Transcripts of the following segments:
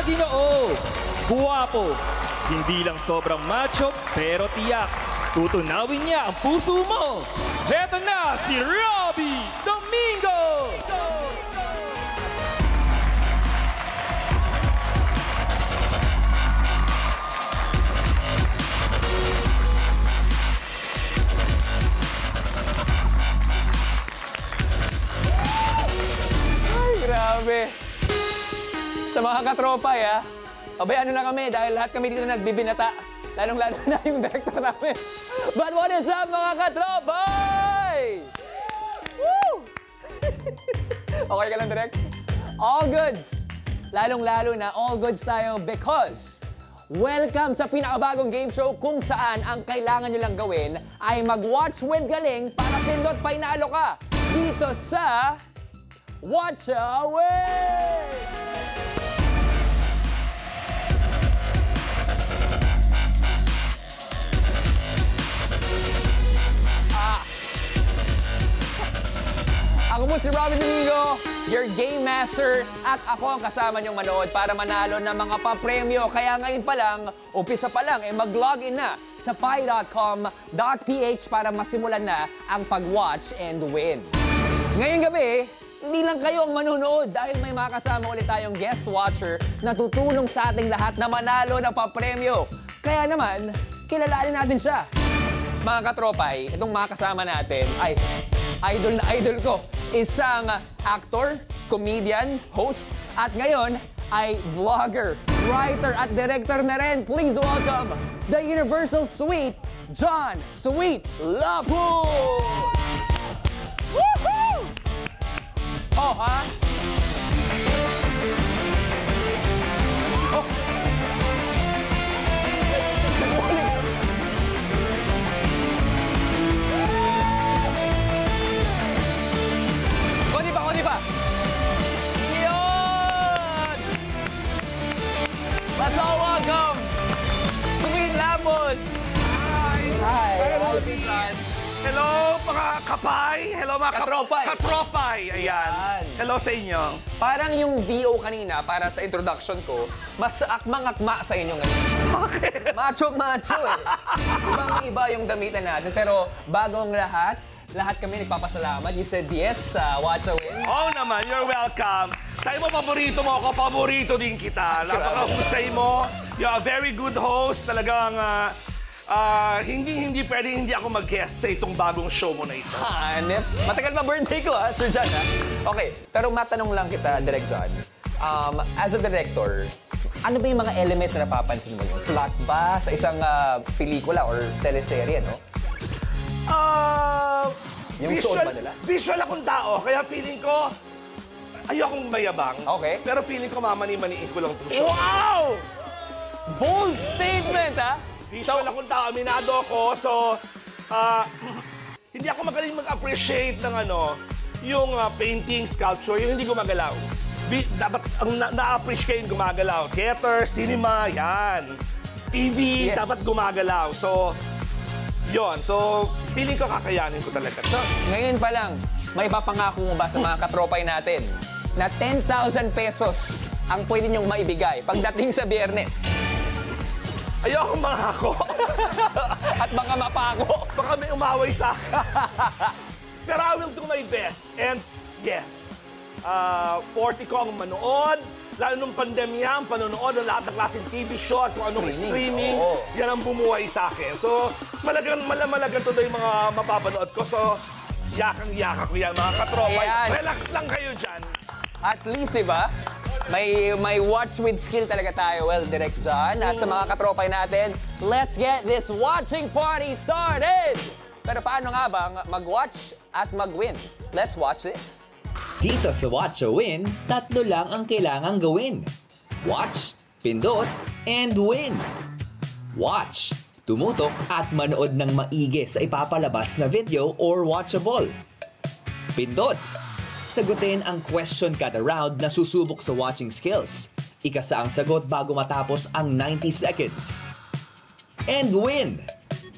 matinoo, guwapo, hindi lang sobrang macho pero tiyak. Tutunawin niya ang puso mo. Heto na si Robbie Domingo! Ay, grabe. Sa mga katropa, abay, ano na kami, dahil lahat kami dito nagbibinata. Lalong-lalo na yung director namin. But what is up, mga katropa? Woo! Okay ka lang, direct? All goods. Lalong-lalo na all goods tayo because welcome sa pinakabagong game show kung saan ang kailangan nyo lang gawin ay mag-watch with galing para pindot pa inalo ka dito sa Watch Away! Ako po si Robbie Domingo, your game master, at ako ang kasama niyong manood para manalo ng mga papremyo. Kaya ngayon pa lang, umpisa pa lang, mag-login na sa pi.com.ph para masimulan na ang pag-watch and win. Ngayong gabi, hindi lang kayo ang manunood dahil may makasama ulit tayong guest watcher na tutulong sa ating lahat na manalo ng papremyo. Kaya naman, kilalanin natin siya. Mga katropay, itong makasama natin ay idol na idol ko. Isang actor, comedian, host, at ngayon ay vlogger, writer at director na rin. Please welcome the Universal Sweet, John Sweet Lapus! Woohoo! Oh, ha? Oh! Konti pa! Yun! Let's all welcome Sweet Lapus! Hi! Hi! Hello, John! Hello, mga kapay! Hello, mga Katropay! Katropay! Ayan! Ayan. Hello sa inyo! Parang yung VO kanina, para sa introduction ko, mas akmang-akma sa inyo ngayon. Bakit? Macho-macho Ibang-iba yung damitan natin. Pero bago ang lahat kami nagpapasalamat. You said yes sa Watch a Win. Oo naman, you're welcome. Sabi mo, paborito mo ako, paborito din kita. Napaka-husay mo. You're a very good host. Talagang hindi ako mag-guest sa itong bagong show mo na ito. Hanep. Matagal pa birthday ko, Sir John, Okay, pero matanong lang kita, Direct John. As a director, ano ba yung mga elements na napapansin mo yun? Plot ba sa isang pelikula or teleserye, no? Yung suot ba nila? Visual akong tao, kaya feeling ko, ayokong mayabang. Okay. Pero feeling ko mamani-maniin ko lang itong show. Wow! Bold statement, Visual akong tao, aminado ako, so, hindi ako magaling mag-appreciate ng yung painting, sculpture, yung hindi gumagalaw. Dapat ang na-appreciate gumagalaw. Theater, cinema, yan. TV, dapat gumagalaw. So, yon. So, feeling ko kakayanin ko talaga. So, ngayon pa lang, may papangako mo ba sa mga katropay natin na 10,000 pesos ang pwede niyong maibigay pagdating sa Biyernes? Ayoko mangako. At baka mapako. Baka may umaway sa akin. Pero I will do my best. And, yes, 40 ko ang manood. Lalo nung pandemya, ang panonood ng lahat ng klaseng TV show at kung anong streaming, yan ang bumuhay sa akin. So, malagan to yung mga mapapanood ko. So, yakang-yaka ko yan, mga katropay. Relax lang kayo dyan. At least, di ba? May watch with skill talaga tayo. Well, Direct John. At sa mga katropay natin, let's get this watching party started! Pero paano nga ba mag-watch at mag-win? Let's watch this. Dito sa Watch a Win, tatlo lang ang kailangang gawin. Watch, pindot, and win. Watch, tumutok at manood ng maigi sa ipapalabas na video or watchable. Pindot, sagutin ang question kada round na susubok sa watching skills. Ikasa ang sagot bago matapos ang 90 seconds. And win,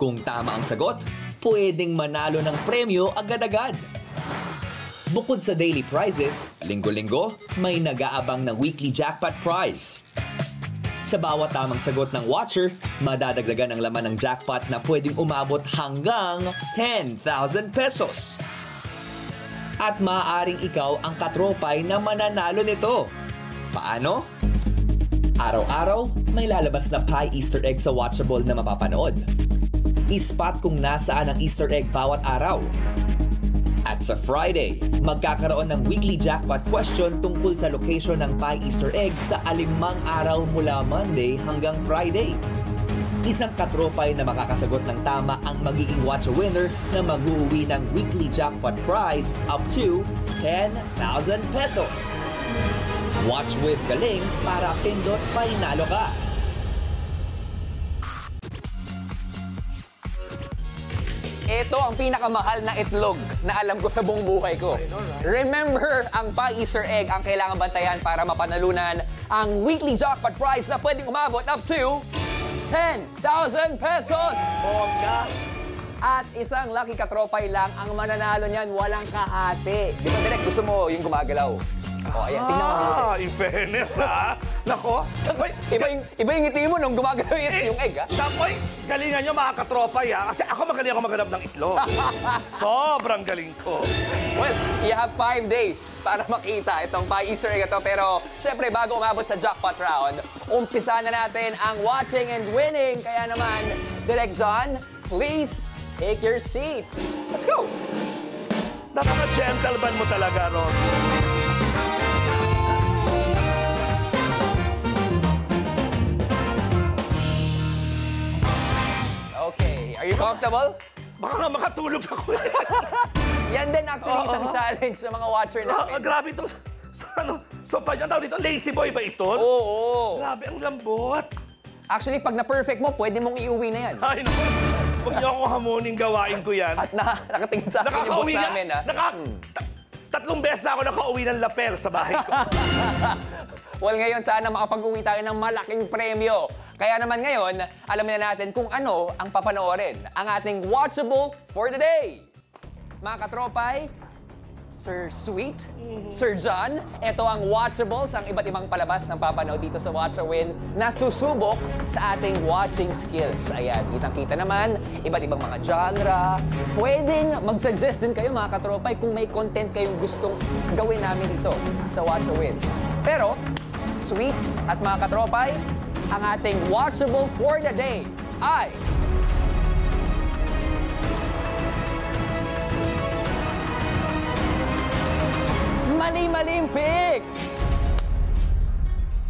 kung tama ang sagot, pwedeng manalo ng premyo agad-agad. Bukod sa daily prizes, linggo-linggo, may nag-aabang ng weekly jackpot prize. Sa bawat tamang sagot ng watcher, madadagdagan ang laman ng jackpot na pwedeng umabot hanggang 10,000 pesos. At maaaring ikaw ang katropay na mananalo nito. Paano? Araw-araw, may lalabas na pie Easter egg sa Watchable na mapapanood. I-spot kung nasaan ang Easter egg bawat araw. At sa Friday, magkakaroon ng weekly jackpot question tungkol sa location ng pie Easter egg sa alinmang araw mula Monday hanggang Friday. Isang katropay na makakasagot ng tama ang magiging watch a winner na mag-uwi ng weekly jackpot prize up to 10,000 pesos. Watch with Galing para pindot panalo ka. Ito ang pinakamahal na itlog na alam ko sa buong buhay ko. Remember, ang pie Easter egg ang kailangan bantayan para mapanalunan ang weekly jackpot prize na pwedeng umabot up to 10,000 pesos! Bongga! At isang lucky katropay lang ang mananalo niyan, walang kahati. Di ba, Direk, gusto mo yung gumagalaw? O, ayan, tingnan mo. In fairness, ha? Nako. Iba yung ngiti mo nung gumagalaw yung egg, ha? Tapoy, galingan nyo mga katropay, ha? Kasi ako magaling ako maghanap ng itlog. Sobrang galing ko. Well, you have 5 days para makita itong pie Easter egg ito. Pero, syempre, bago umabot sa jackpot round, umpisa na natin ang watching and winning. Kaya naman, Direk John, please take your seat. Let's go! Napaka-gentleman mo talaga, Ron. Okay, are you comfortable? Baka nga makatulog ako eh. Yan din actually isang challenge ng mga watcher namin. Grabe ito. Sofa niya. Ang tawag dito, lazy boy ba ito? Oo. Grabe, ang lambot. Actually, pag na-perfect mo, pwede mong iuwi na yan. Ay, naku. Huwag niyo ako hamunin, gawain ko yan. At nakatingin sa akin yung boss namin, ha? Tatlong beses na ako nakauwi ng lapel sa bahay ko. Well, ngayon sana makapag-uwi tayo ng malaking premyo. Kaya naman ngayon, alamin na natin kung ano ang papanoorin. Ang ating watchable for the day. Mga katropay, Sir Sweet, Sir John, ito ang watchables, ang iba't ibang palabas ng papanood dito sa Watch a Win na susubok sa ating watching skills. Ayan, kitang-kita naman, iba't ibang mga genre. Pwedeng mag-suggest din kayo mga katropay kung may content kayong gustong gawin namin dito sa Watch a Win. Pero, Sweet at mga katropay, ang ating watchable for the day ay mali-maling picks!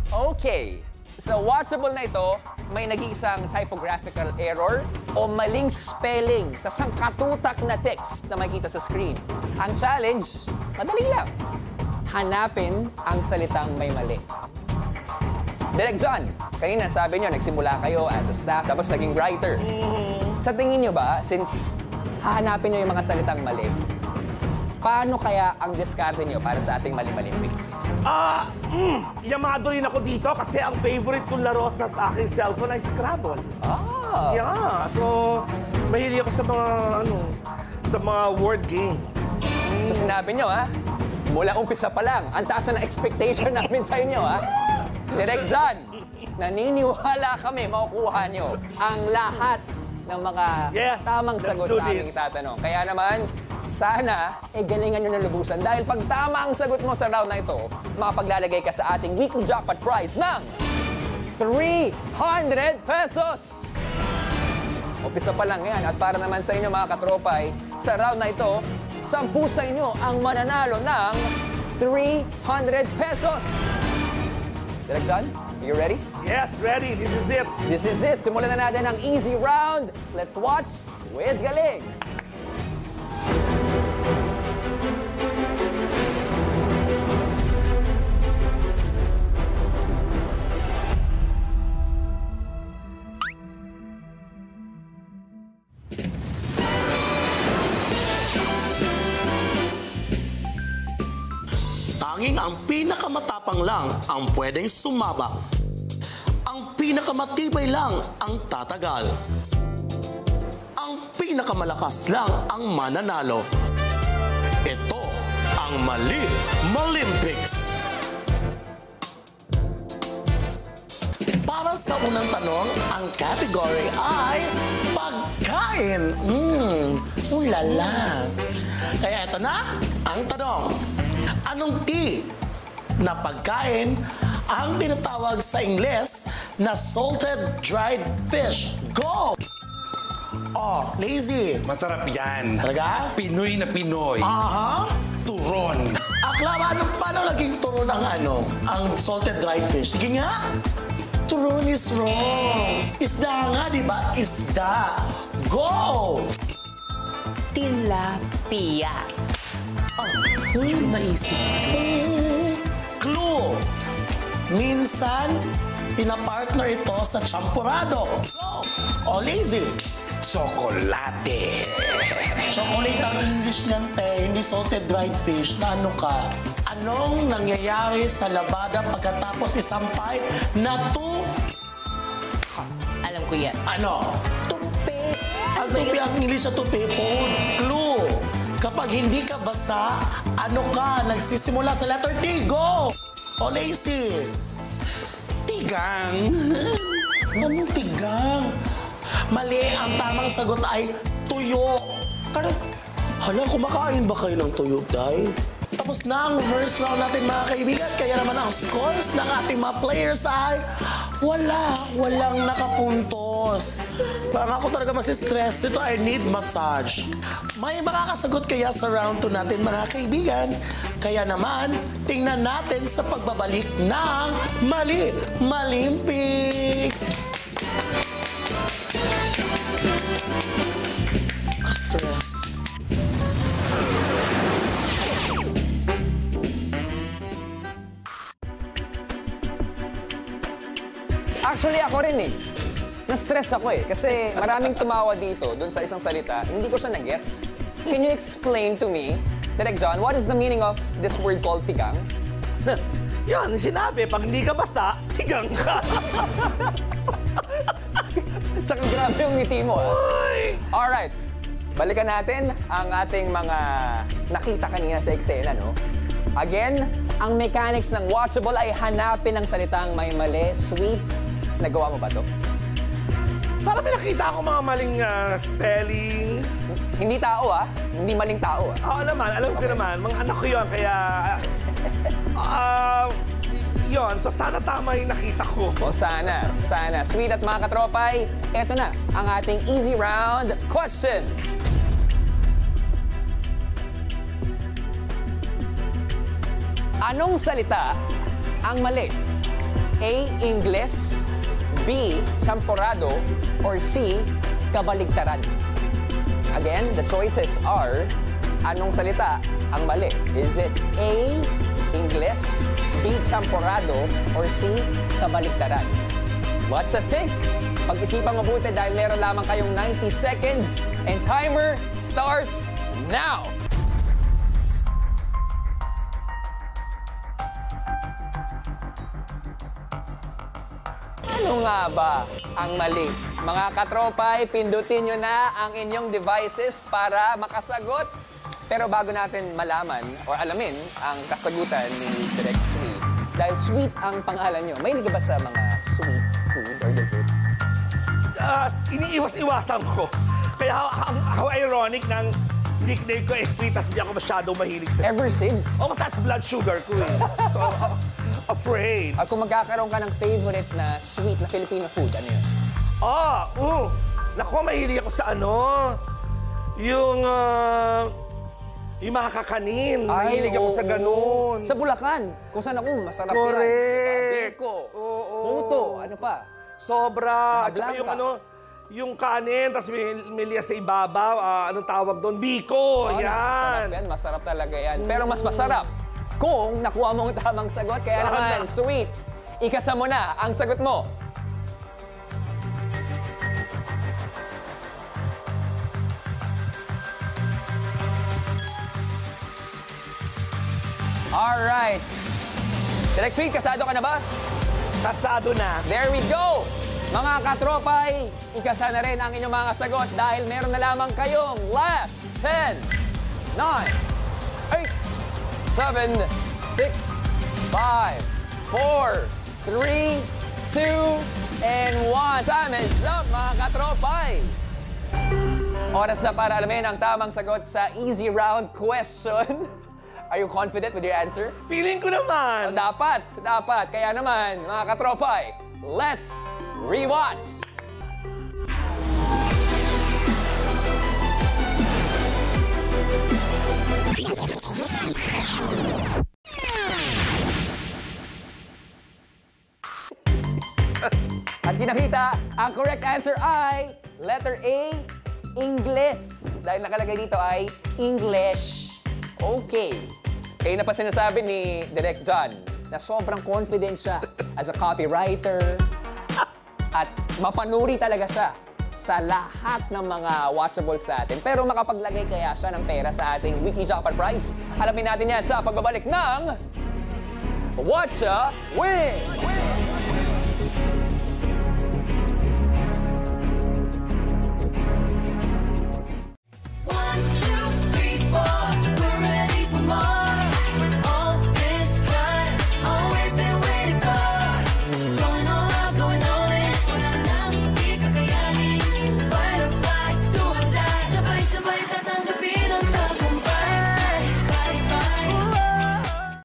Okay, sa watchable na ito, may nag-iisang typographical error o maling spelling sa sangkatutak na text na makikita sa screen. Ang challenge, madali lang. Hanapin ang salitang may mali. Direk John, kanina sabi niyo, nagsimula kayo as a staff, tapos naging writer. Sa tingin niyo ba, since hahanapin niyo yung mga salitang mali, paano kaya ang diskarte niyo para sa ating mali-maling picks? Yamado rin ako dito kasi ang favorite kong laro sa aking cellphone ay Scrabble. Ah! Yeah, so mahilig ako sa mga word games. So sinabi niyo, ha? Mula umpisa pa lang, ang taas na expectation namin sa inyo, ha? Direk John, naniniwala kami makukuha niyo ang lahat ng mga tamang sagot sa aming itatanong. Kaya naman, sana, galingan nyo na lubusan. Dahil pag tama ang sagot mo sa round na ito, makapaglalagay ka sa ating weekly jackpot prize ng 300 pesos! Umpisa pa lang yan. At para naman sa inyo mga katropay, sa round na ito, 10 sa inyo ang mananalo ng 300 pesos! Direk John, are you ready? Yes, ready. This is it. This is it. Simulan na natin ang easy round. Let's watch with Galing. Tanging ang pinakamatapang lang ang pwedeng sumabak. Ang pinakamatibay lang ang tatagal. Ang pinakamalakas lang ang mananalo. Ito ang Mali-Malimpics. Para Para sa unang tanong, ang category ay pagkain. Ulala. Kaya ito na ang tanong. Anong tea na pagkain ang tinatawag sa Ingles na salted dried fish? Go! Oh, lazy. Masarap yan. Talaga? Pinoy na Pinoy. Aha. Turon. Akla, paano naging turon ang salted dried fish? Sige nga. Turon is wrong. Isda nga, di ba? Isda. Go! Tilapia. Yung naisip. Clue. Minsan, pinapartner ito sa champurrado. Go! O, lazy. Chocolate. Chocolate ang English niyan, te. Hindi salted dried fish. Na ano ka? Anong nangyayari sa labada pagkatapos isampay na Alam ko yan. Ano? Tupi. Ang tupi ang English sa tupi. Food. Clue. Kapag hindi ka basa, ano ka? Nagsisimula sa letter T. Go! O, lazy. Tigang. Anong tigang? Mali, ang tamang sagot ay tuyo. Hala, kumakain ba kayo ng tuyo, Day? Tapos na ang first round natin, mga kaibigan. Kaya naman ang scores ng ating mga players ay walang nakapuntos. Parang ako talaga masistress dito. I need massage. May makakasagot kaya sa round 2 natin, mga kaibigan. Kaya naman, tingnan natin sa pagbabalik ng Malimpics. Stress. Actually, ako rin eh. Na-stress ako eh. Kasi maraming tumawa dito, dun sa isang salita, hindi ko siya na-gets. Can you explain to me, Direk John, what is the meaning of this word called tigang? Yan, sinabi, pag hindi ka basta, tigang ka. Tsaka grabe yung ngiti mo, ah. Alright. Balikan natin ang ating mga nakita kanina sa eksena, no? Again, ang mechanics ng washable ay hanapin ang salitang may mali, sweet. Nagawa mo ba to? Parang may nakita ako mga maling spelling. Hindi tao, ah. Hindi maling tao, ah. Oo naman, alam ko naman. Mga anak ko yun, kaya... yun, so sana tama yung nakita ko. O sana, sana. Sweet at mga katropay, eto na ang ating easy round question. Anong salita ang mali? A. Ingles, B. Champorado, or C. Kabaligtaran? Again, the choices are, anong salita ang mali? Is it A. Ingles, B. Champorado, or C. Kabaligtaran? What's a think? Pag-isipan mabuti dahil meron lamang kayong 90 seconds and timer starts now! Ano nga ba ang mali? Mga katropay, pindutin nyo na ang inyong devices para makasagot. Pero bago natin malaman o alamin ang kasagutan ni Direk Sweet, dahil Sweet ang pangalan nyo, may ba sa mga sweet food or dessert? Iniiwas-iwasan ko. Kaya how ironic ng nickname ko is Sweet, tas hindi ako masyadong mahilig sa... Ever since. Oh, mataas blood sugar ko eh. So, afraid. At kung magkakaroon ka ng favorite na sweet na Filipino food, ano yun? Naku, mahilig ako sa ano, yung mga kakanin. Mahilig ako sa ganun. Sa Bulacan, kung saan ako, masarap yan. Correct. Biko, Oo. puto, ano pa? Sobra. At Mga saka yung blanca. yung kanin, tapos may liya sa ibabaw, anong tawag doon? Biko, Masarap yan. yan, masarap talaga yan. Pero mas masarap kung nakuha mo ang tamang sagot. Kaya Sana. naman, Sweet, ikasa mo na ang sagot mo. Alright. Direk Sweet, kasado ka na ba? Kasado na. There we go! Mga katropay, ikasa na rin ang inyong mga sagot dahil meron na lamang kayong last 10, 9, 8, 7, 6, 5, 4, 3, 2, and 1. Time is up, mga katropay! Oras na para alamin ang tamang sagot sa easy round question. Are you confident with your answer? Feeling ko naman. Dapat. Kaya naman, mga katropay, let's rewatch! At kinakita, ang correct answer ay letter A, English. Dahil nakalagay dito ay English. Okay. Kaya na pa sinasabi ni Direk John na sobrang confident siya as a copywriter at mapanuri talaga siya sa lahat ng mga watchables natin. Pero makapaglagay kaya siya ng pera sa ating weekly jackpot prize? Alamin natin yan sa pagbabalik ng Watcha Win!